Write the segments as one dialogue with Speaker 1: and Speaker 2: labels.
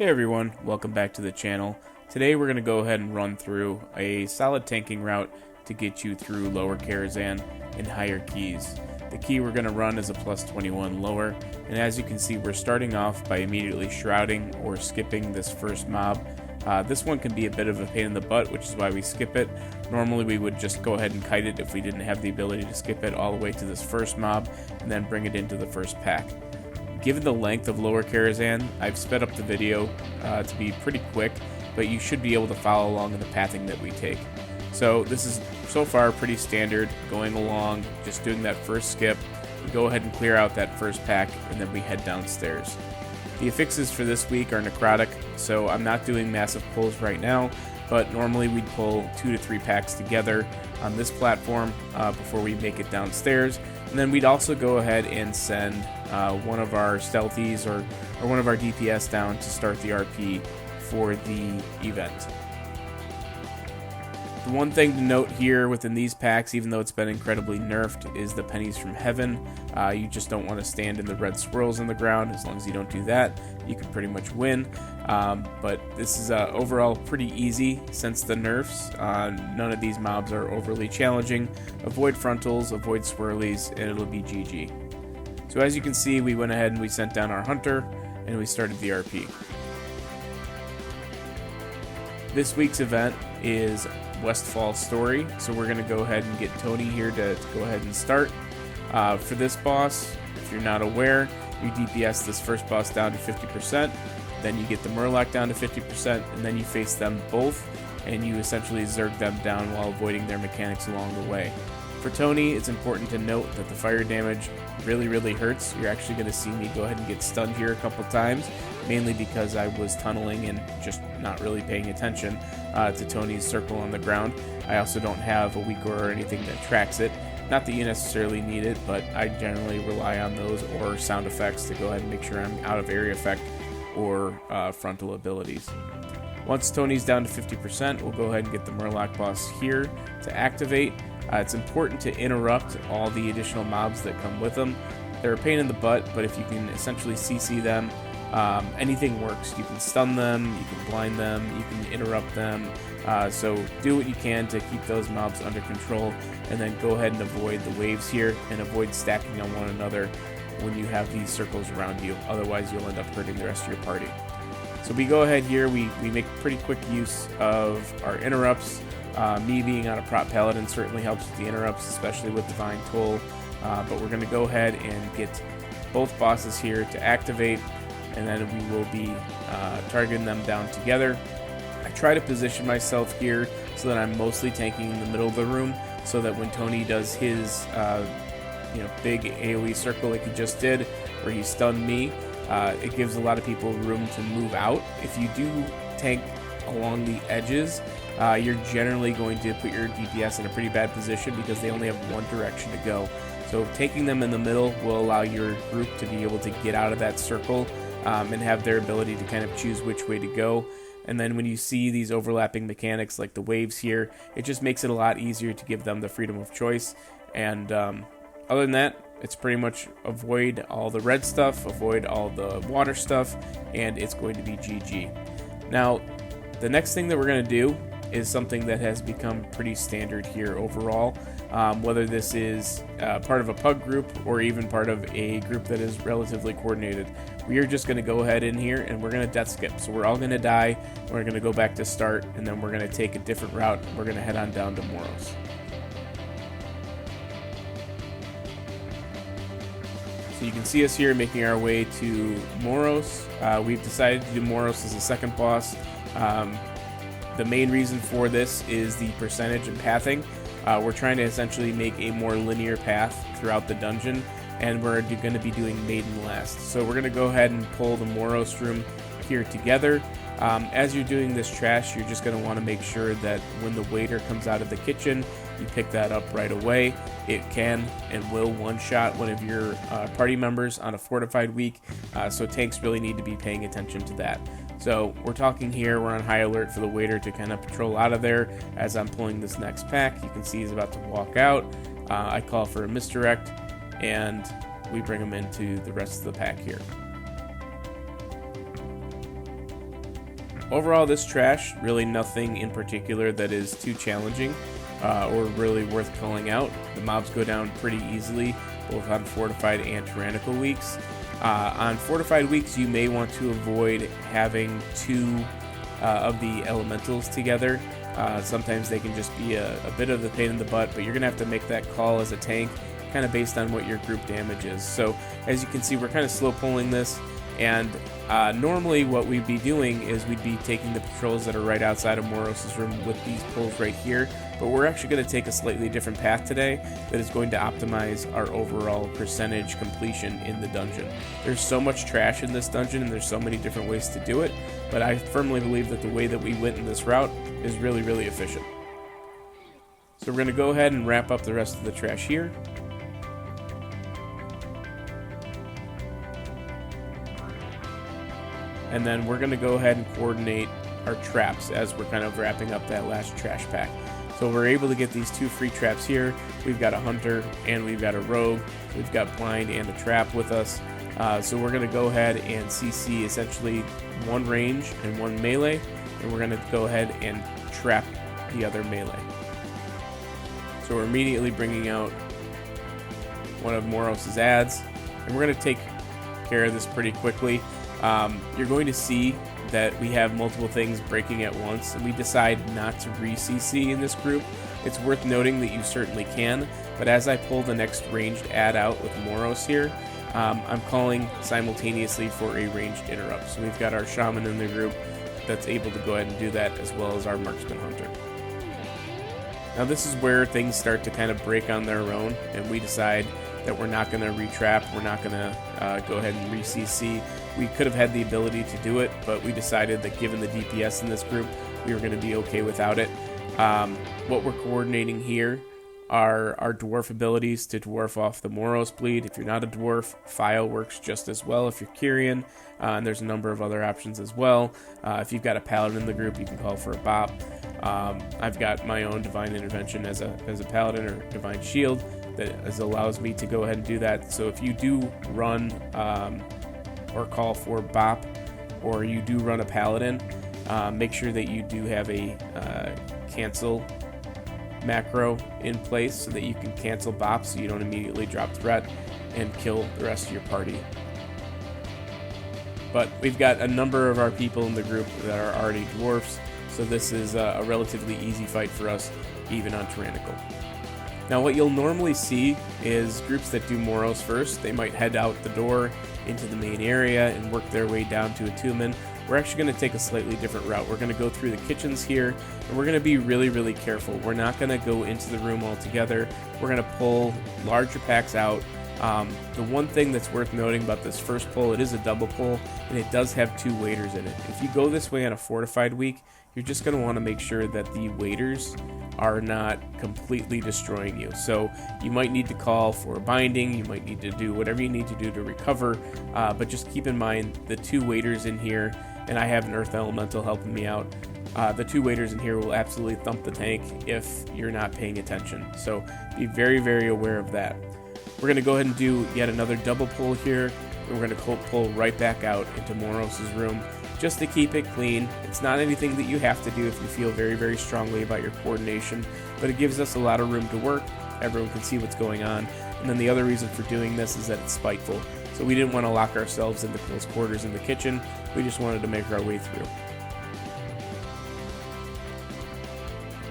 Speaker 1: Hey everyone, welcome back to the channel. Today we're going to go ahead and run through a solid tanking route to get you through Lower Karazhan in higher keys. The key we're going to run is a plus 21 lower, and as you can see we're starting off by immediately shrouding or skipping this first mob. This one can be a bit of a pain in the butt, which is why we skip it. Normally we would just go ahead and kite it if we didn't have the ability to skip it all the way to this first mob and then bring it into the first pack. Given the length of Lower Karazhan, I've sped up the video to be pretty quick, but you should be able to follow along in the pathing that we take. So this is so far pretty standard, going along, just doing that first skip. We go ahead and clear out that first pack, and then we head downstairs. The affixes for this week are necrotic, so I'm not doing massive pulls right now, but normally we'd pull 2 to 3 packs together on this platform before we make it downstairs. And then we'd also go ahead and send one of our stealthies or one of our DPS down to start the RP for the event. The one thing to note here within these packs, even though it's been incredibly nerfed, is the pennies from heaven. You just don't want to stand in the red swirls on the ground. As long as you don't do that, you can pretty much win. But this is overall pretty easy since the nerfs. None of these mobs are overly challenging. Avoid frontals, avoid swirlies, and it'll be GG. So as you can see, we went ahead and we sent down our hunter, and we started the RP. This week's event is Westfall Story, so we're going to go ahead and get Tony here to go ahead and start. For this boss, if you're not aware, you DPS this first boss down to 50%, then you get the Murloc down to 50%, and then you face them both, and you essentially zerg them down while avoiding their mechanics along the way. For Tony, it's important to note that the fire damage really hurts. You're actually going to see me go ahead and get stunned here a couple times, mainly because I was tunneling and just not really paying attention to Tony's circle on the ground. I also don't have a weak aura or anything that tracks it. Not that you necessarily need it, but I generally rely on those or sound effects to go ahead and make sure I'm out of area effect or frontal abilities. Once Tony's down to 50%, we'll go ahead and get the Murloc boss here to activate. It's important to interrupt all the additional mobs that come with them. They're a pain in the butt, but if you can essentially CC them, anything works. You can stun them, you can blind them, you can interrupt them. So do what you can to keep those mobs under control, and then go ahead and avoid the waves here and avoid stacking on one another when you have these circles around you. Otherwise, you'll end up hurting the rest of your party. So we go ahead here, we make pretty quick use of our interrupts. Me being on a prop paladin certainly helps with the interrupts, especially with Divine Toll. But we're going to go ahead and get both bosses here to activate, and then we will be targeting them down together. I try to position myself here so that I'm mostly tanking in the middle of the room, so that when Tony does his big AoE circle like he just did, where he stunned me, it gives a lot of people room to move out. If you do tank along the edges, you're generally going to put your DPS in a pretty bad position because they only have one direction to go. So taking them in the middle will allow your group to be able to get out of that circle and have their ability to kind of choose which way to go. And then when you see these overlapping mechanics like the waves here, it just makes it a lot easier to give them the freedom of choice. And other than that, it's pretty much avoid all the red stuff, avoid all the water stuff, and it's going to be GG. Now, the next thing that we're going to do is something that has become pretty standard here overall, whether this is part of a pug group or even part of a group that is relatively coordinated. We are just going to go ahead in here and we're going to death skip. So we're all going to die, we're going to go back to start, and then we're going to take a different route. We're going to head on down to Moroes. So you can see us here making our way to Moroes. We've decided to do Moroes as a second boss. The main reason for this is the percentage and pathing. We're trying to essentially make a more linear path throughout the dungeon, and we're going to be doing Maiden last. So we're going to go ahead and pull the Moroes room here together. As you're doing this trash, you're just going to want to make sure that when the waiter comes out of the kitchen, you pick that up right away. It can and will one-shot one of your party members on a fortified week, so tanks really need to be paying attention to that. So we're talking here, we're on high alert for the waiter to kind of patrol out of there as I'm pulling this next pack. You can see he's about to walk out. I call for a misdirect, and we bring him into the rest of the pack here. overall, this trash, really nothing in particular that is too challenging or really worth calling out. The mobs go down pretty easily, both on Fortified and Tyrannical weeks. On Fortified weeks, you may want to avoid having two of the elementals together. Sometimes they can just be a bit of a pain in the butt, but you're going to have to make that call as a tank, kind of based on what your group damage is. So as you can see, we're kind of slow pulling this, and normally what we'd be doing is we'd be taking the patrols that are right outside of Moroes' room with these pulls right here, but we're actually going to take a slightly different path today that is going to optimize our overall percentage completion in the dungeon. There's so much trash in this dungeon, and there's so many different ways to do it, but I firmly believe that the way that we went in this route is really, really efficient. So we're going to go ahead and wrap up the rest of the trash here. And then we're going to go ahead and coordinate our traps as we're kind of wrapping up that last trash pack. So we're able to get these 2 free traps here. We've got a hunter and we've got a rogue. We've got blind and a trap with us. So we're going to go ahead and CC essentially 1 range and 1 melee. And we're going to go ahead and trap the other melee. So we're immediately bringing out one of Moroes' ads. And we're going to take care of this pretty quickly. You're going to see that we have multiple things breaking at once, and we decide not to re-CC in this group. It's worth noting that you certainly can, but as I pull the next ranged ad out with Moroes here, I'm calling simultaneously for a ranged interrupt. So we've got our shaman in the group that's able to go ahead and do that, as well as our marksman hunter. Now this is where things start to kind of break on their own, and we decide that we're not going to re-trap, we're not going to go ahead and re-CC. We could have had the ability to do it, but we decided that given the DPS in this group, we were going to be okay without it. What we're coordinating here are our dwarf abilities to dwarf off the Moroes bleed. If you're not a dwarf, File works just as well if you're Kyrian, and there's a number of other options as well. If you've got a paladin in the group, you can call for a bop. I've got my own divine intervention as a paladin or divine shield that allows me to go ahead and do that. So if you do run or call for bop, or you do run a paladin, make sure that you do have a cancel macro in place so that you can cancel bop so you don't immediately drop threat and kill the rest of your party. But we've got a number of our people in the group that are already dwarfs, so this is a relatively easy fight for us, even on Tyrannical. Now what you'll normally see is groups that do Moroes first. They might head out the door into the main area and work their way down to Attunement. We're actually going to take a slightly different route. We're going to go through the kitchens here, and we're going to be really, really careful. We're not going to go into the room altogether. We're going to pull larger packs out. The one thing that's worth noting about this first pull, it is a double pull, and it does have 2 waiters in it. If you go this way on a fortified week, you're just going to want to make sure that the waiters are not completely destroying you. So you might need to call for a binding, you might need to do whatever you need to do to recover, but just keep in mind the 2 waiters in here, and I have an earth elemental helping me out. The 2 waiters in here will absolutely thump the tank if you're not paying attention. So be very, very aware of that. We're going to go ahead and do yet another double pull here, and we're going to pull right back out into Moroes' room just to keep it clean. It's not anything that you have to do if you feel very, very strongly about your coordination, but it gives us a lot of room to work. Everyone can see what's going on. And then the other reason for doing this is that it's spiteful. So we didn't want to lock ourselves into close quarters in the kitchen. We just wanted to make our way through.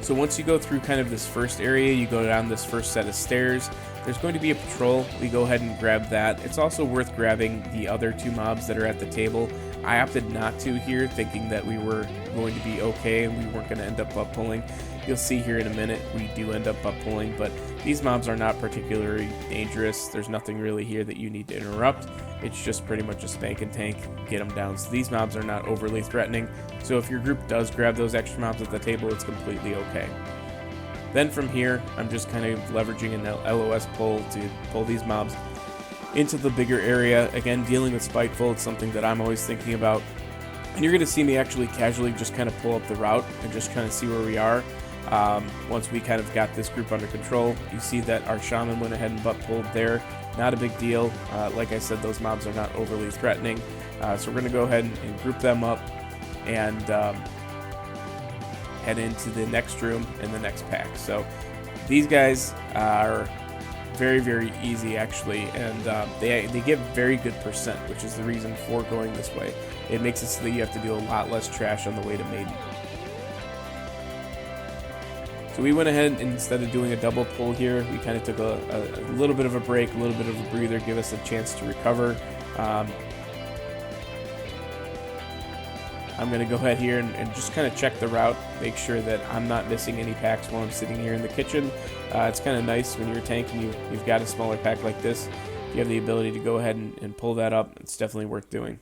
Speaker 1: So once you go through kind of this first area, you go down this first set of stairs, there's going to be a patrol. We go ahead and grab that. It's also worth grabbing the other 2 mobs that are at the table. I opted not to here, thinking that we were going to be okay and we weren't going to end up butt pulling. You'll see here in a minute we do end up butt pulling, but these mobs are not particularly dangerous. There's nothing really here that you need to interrupt. It's just pretty much a spank and tank, get them down. So these mobs are not overly threatening. So if your group does grab those extra mobs at the table, it's completely okay. Then from here, I'm just kind of leveraging an LOS pull to pull these mobs into the bigger area. Again, dealing with Spiteful, it's something that I'm always thinking about. And you're going to see me actually casually just kind of pull up the route and just kind of see where we are. Once we kind of got this group under control, you see that our shaman went ahead and butt pulled there. Not a big deal. Like I said, those mobs are not overly threatening. So we're going to go ahead and group them up. and head into the next room and the next pack. So these guys are very, very easy actually, and they give very good percent, which is the reason for going this way. It makes it so that you have to do a lot less trash on the way to Maiden. So we went ahead and instead of doing a double pull here, we kind of took a little bit of a break, a little bit of a breather, give us a chance to recover. I'm going to go ahead here and just kind of check the route, make sure that I'm not missing any packs while I'm sitting here in the kitchen. It's kind of nice when you're a tank and you've got a smaller pack like this. If you have the ability to go ahead and pull that up, it's definitely worth doing.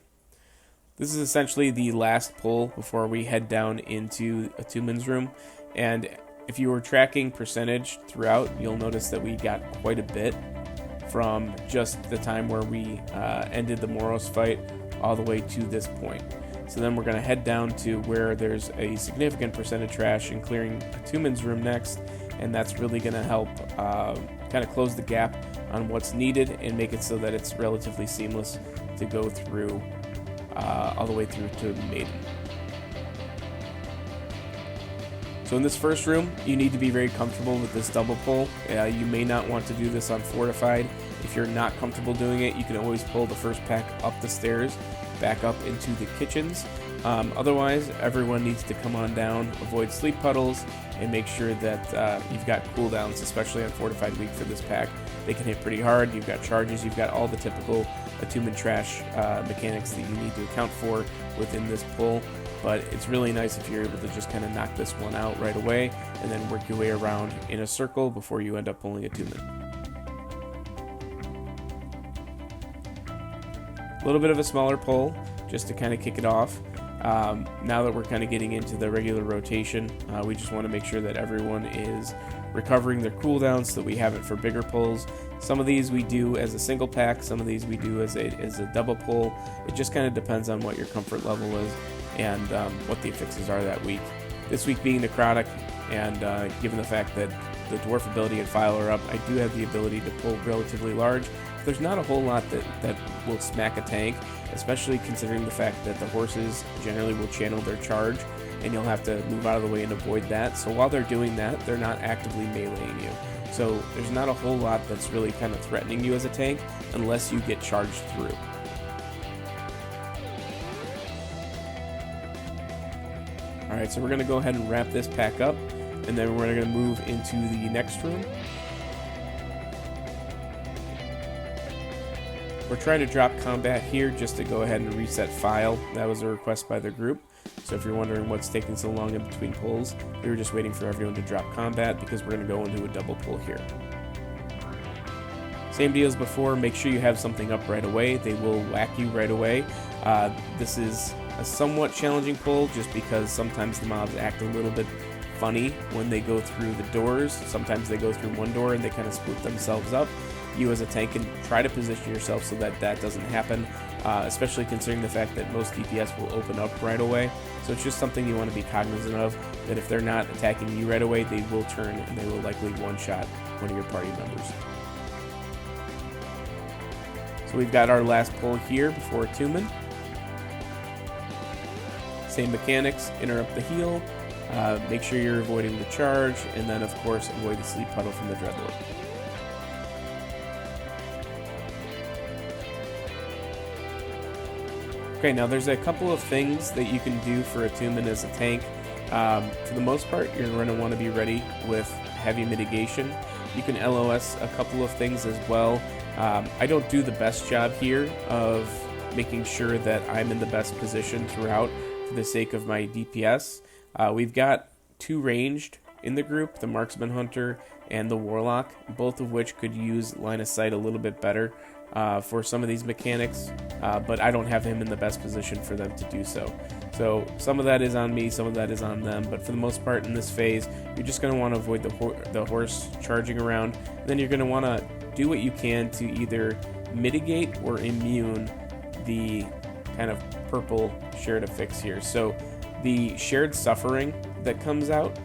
Speaker 1: This is essentially the last pull before we head down into a two-man's room. And if you were tracking percentage throughout, you'll notice that we got quite a bit from just the time where we ended the Moroes fight all the way to this point. So then we're going to head down to where there's a significant percent of trash and clearing a two-man's room next, and that's really going to help kind of close the gap on what's needed and make it so that it's relatively seamless to go through all the way through to Maiden. So in this first room, you need to be very comfortable with this double pull. You may not want to do this on Fortified. If you're not comfortable doing it, you can always pull the first pack up the stairs, back up into the kitchens. Otherwise, everyone needs to come on down, avoid sleep puddles, and make sure that you've got cooldowns, especially on Fortified Week for this pack. They can hit pretty hard. You've got charges. You've got all the typical attunement trash mechanics that you need to account for within this pull. But it's really nice if you're able to just kind of knock this one out right away and then work your way around in a circle before you end up pulling attunement. A little bit of a smaller pull just to kind of kick it off. Now that we're kind of getting into the regular rotation, we just want to make sure that everyone is recovering their cooldowns so that we have it for bigger pulls. Some of these we do as a single pack, some of these we do as a double pull. It just kind of depends on what your comfort level is and what the affixes are that week. This week being necrotic, and given the fact that the dwarf ability and file are up, I do have the ability to pull relatively large. There's not a whole lot that will smack a tank, especially considering the fact that the horses generally will channel their charge, and you'll have to move out of the way and avoid that. So while they're doing that, they're not actively meleeing you. So there's not a whole lot that's really kind of threatening you as a tank unless you get charged through. Alright, so we're going to go ahead and wrap this pack up, and then we're going to move into the next room. We're trying to drop combat here just to go ahead and reset file. That was a request by the group. So if you're wondering what's taking so long in between pulls, we were just waiting for everyone to drop combat because we're going to go into a double pull here. Same deal as before, make sure you have something up right away. They will whack you right away. This is a somewhat challenging pull just because sometimes the mobs act a little bit funny when they go through the doors. Sometimes they go through one door and they kind of split themselves up. You as a tank can try to position yourself so that that doesn't happen, especially considering the fact that most DPS will open up right away. So it's just something you want to be cognizant of, that if they're not attacking you right away, they will turn and they will likely one-shot one of your party members. So we've got our last pull here before attunement. Same mechanics, interrupt the heal, make sure you're avoiding the charge, and then of course avoid the sleep puddle from the Dreadlord. Okay, now there's a couple of things that you can do for attunement as a tank. For the most part, you're going to want to be ready with heavy mitigation. You can LOS a couple of things as well. I don't do the best job here of making sure that I'm in the best position throughout for the sake of my DPS. We've got two ranged in the group, the Marksman Hunter and the Warlock, both of which could use line of sight a little bit better for some of these mechanics, but I don't have him in the best position for them to do so. So some of that is on me, some of that is on them, but for the most part in this phase, you're just going to want to avoid the horse charging around, and then you're going to want to do what you can to either mitigate or immune the kind of purple shared affix here. So the shared suffering that comes out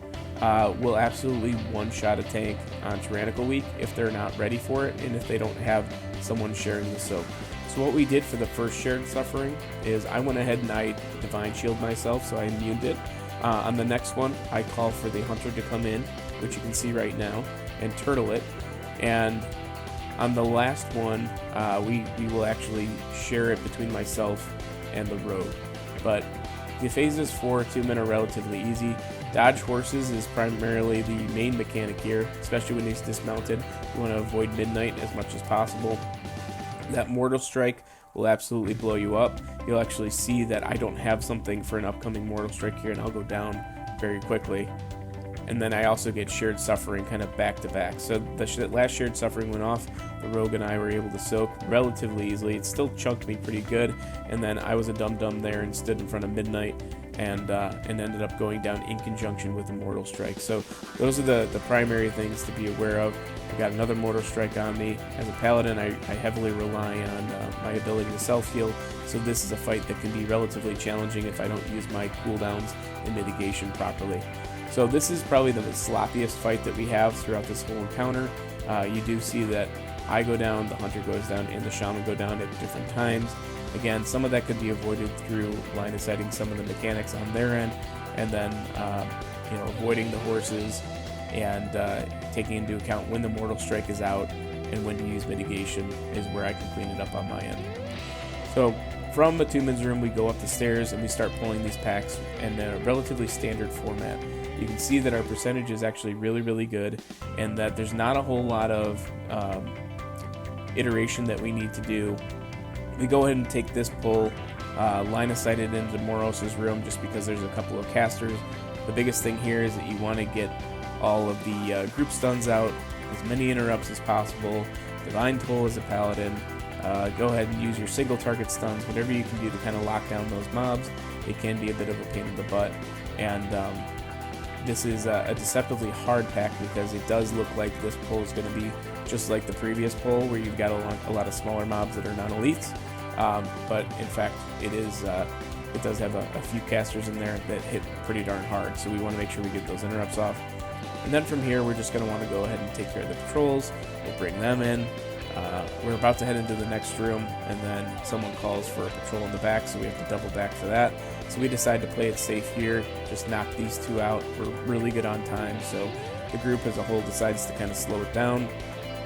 Speaker 1: will absolutely one-shot a tank on Tyrannical Week if they're not ready for it and if they don't have someone sharing the soak. So what we did for the first shared suffering is I went ahead and I divine shield myself, so I immuned it. On the next one, I call for the hunter to come in, which you can see right now, and turtle it. And on the last one, we will actually share it between myself and the rogue. But the phases for attunement are relatively easy. Dodge horses is primarily the main mechanic here, especially when he's dismounted. You want to avoid midnight as much as possible. That mortal strike will absolutely blow you up. You'll actually see that I don't have something for an upcoming mortal strike here, and I'll go down very quickly. And then I also get shared suffering kind of back to back. So the last shared suffering went off. The rogue and I were able to soak relatively easily. It still chunked me pretty good. And then I was a dum-dum there and stood in front of midnight and ended up going down in conjunction with the mortal strike. So those are the primary things to be aware of. I got another mortal strike on me. As a paladin, I heavily rely on my ability to self-heal. So this is a fight that can be relatively challenging if I don't use my cooldowns and mitigation properly. So this is probably the sloppiest fight that we have throughout this whole encounter. You do see that I go down, the hunter goes down, and the shaman go down at different times. Again, some of that could be avoided through line of sighting some of the mechanics on their end, and then avoiding the horses and taking into account when the mortal strike is out and when to use mitigation is where I can clean it up on my end. So from Attunement's room, we go up the stairs and we start pulling these packs in a relatively standard format. You can see that our percentage is actually really, really good, and that there's not a whole lot of iteration that we need to do. We go ahead and take this pull, line of sight it into Moroes' room just because there's a couple of casters. The biggest thing here is that you want to get all of the group stuns out, as many interrupts as possible. Divine Toll as a paladin. Go ahead and use your single target stuns, whatever you can do to kind of lock down those mobs. It can be a bit of a pain in the butt, and this is a deceptively hard pack because it does look like this pull is going to be just like the previous pull where you've got a lot of smaller mobs that are non-elites, but in fact it does have a few casters in there that hit pretty darn hard, so we want to make sure we get those interrupts off. And then from here we're just going to want to go ahead and take care of the patrols. We'll bring them in. We're about to head into the next room, and then someone calls for a patrol in the back, so we have to double back for that. So we decide to play it safe here, just knock these two out. We're really good on time, so the group as a whole decides to kind of slow it down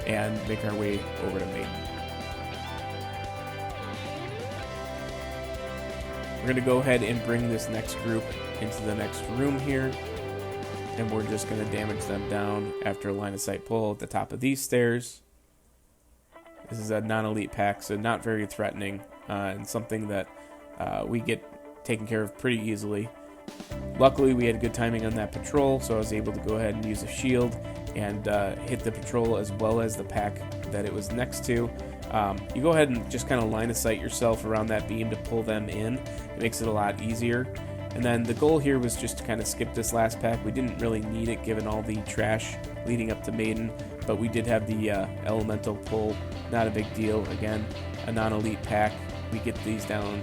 Speaker 1: and make our way over to Maiden. We're going to go ahead and bring this next group into the next room here, and we're just going to damage them down after a line of sight pull at the top of these stairs. This is a non-elite pack, so not very threatening, and something that we get taken care of pretty easily. Luckily, we had good timing on that patrol, so I was able to go ahead and use a shield and hit the patrol as well as the pack that it was next to. You go ahead and just kind of line of sight yourself around that beam to pull them in. It makes it a lot easier. And then the goal here was just to kind of skip this last pack. We didn't really need it given all the trash leading up to Maiden, but we did have the elemental pull. Not a big deal. Again, a non-elite pack. We get these down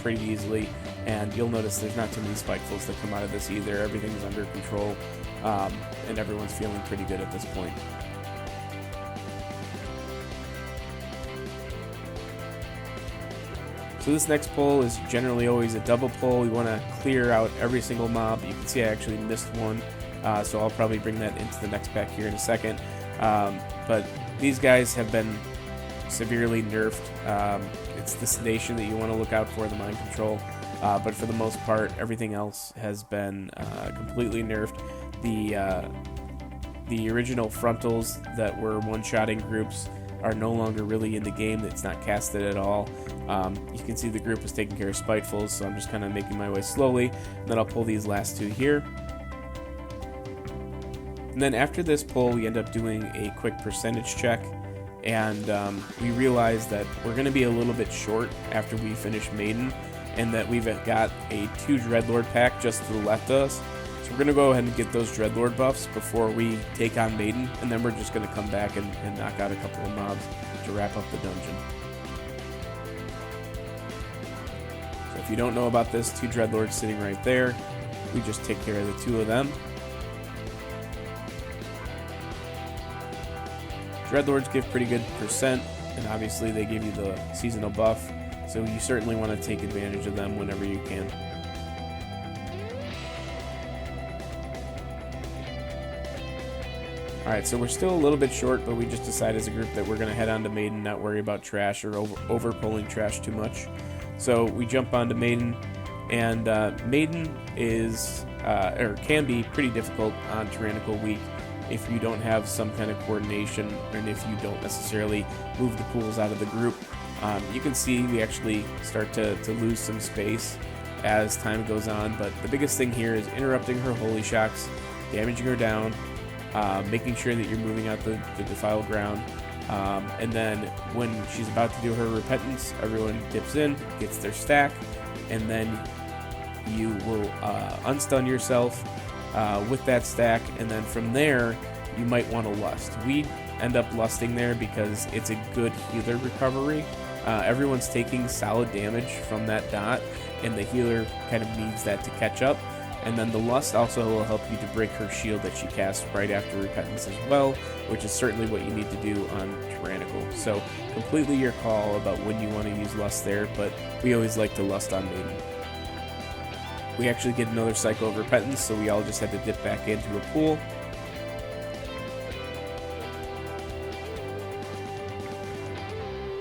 Speaker 1: pretty easily, and you'll notice there's not too many spikefuls that come out of this either. Everything's under control, and everyone's feeling pretty good at this point. So this next pull is generally always a double pull. We want to clear out every single mob. You can see I actually missed one, so I'll probably bring that into the next pack here in a second. But these guys have been severely nerfed. It's the sedation that you want to look out for, the mind control, but for the most part everything else has been completely nerfed. The original frontals that were one-shotting groups are no longer really in the game. It's not casted at all. You can see the group is taking care of spitefuls, so I'm just kind of making my way slowly, and then I'll pull these last two here. And then after this pull, we end up doing a quick percentage check, and we realize that we're going to be a little bit short after we finish Maiden, and that we've got a 2 Dreadlord pack just to the left of us. So we're going to go ahead and get those Dreadlord buffs before we take on Maiden, and then we're just going to come back and knock out a couple of mobs to wrap up the dungeon. So if you don't know about this, 2 Dreadlords sitting right there. We just take care of the 2 of them. Dreadlords give pretty good percent, and obviously they give you the seasonal buff, so you certainly want to take advantage of them whenever you can. Alright, so we're still a little bit short, but we just decided as a group that we're going to head on to Maiden, not worry about trash or over pulling trash too much. So we jump onto Maiden, and Maiden is, or can be pretty difficult on Tyrannical Week if you don't have some kind of coordination, and if you don't necessarily move the pools out of the group. You can see we actually start to lose some space as time goes on, but the biggest thing here is interrupting her Holy Shocks, damaging her down, making sure that you're moving out the defiled ground, and then when she's about to do her repentance, everyone dips in, gets their stack, and then you will unstun yourself with that stack, and then from there you might want to lust. We end up lusting there because it's a good healer recovery. Everyone's taking solid damage from that dot, and the healer kind of needs that to catch up. And then the lust also will help you to break her shield that she casts right after repentance as well, which is certainly what you need to do on Tyrannical. So completely your call about when you want to use lust there, but we always like to lust on Maiden. We actually get another cycle of repentance, so we all just had to dip back into a pool.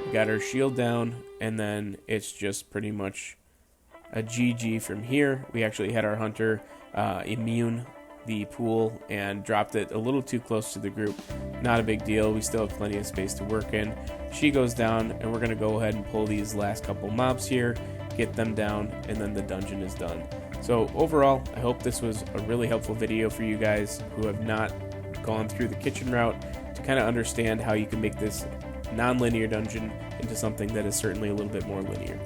Speaker 1: We got our shield down, and then it's just pretty much a GG from here. We actually had our hunter immune the pool and dropped it a little too close to the group. Not a big deal. We still have plenty of space to work in. She goes down, and we're going to go ahead and pull these last couple mobs here, get them down, and then the dungeon is done. So overall, I hope this was a really helpful video for you guys who have not gone through the kitchen route to kind of understand how you can make this non-linear dungeon into something that is certainly a little bit more linear.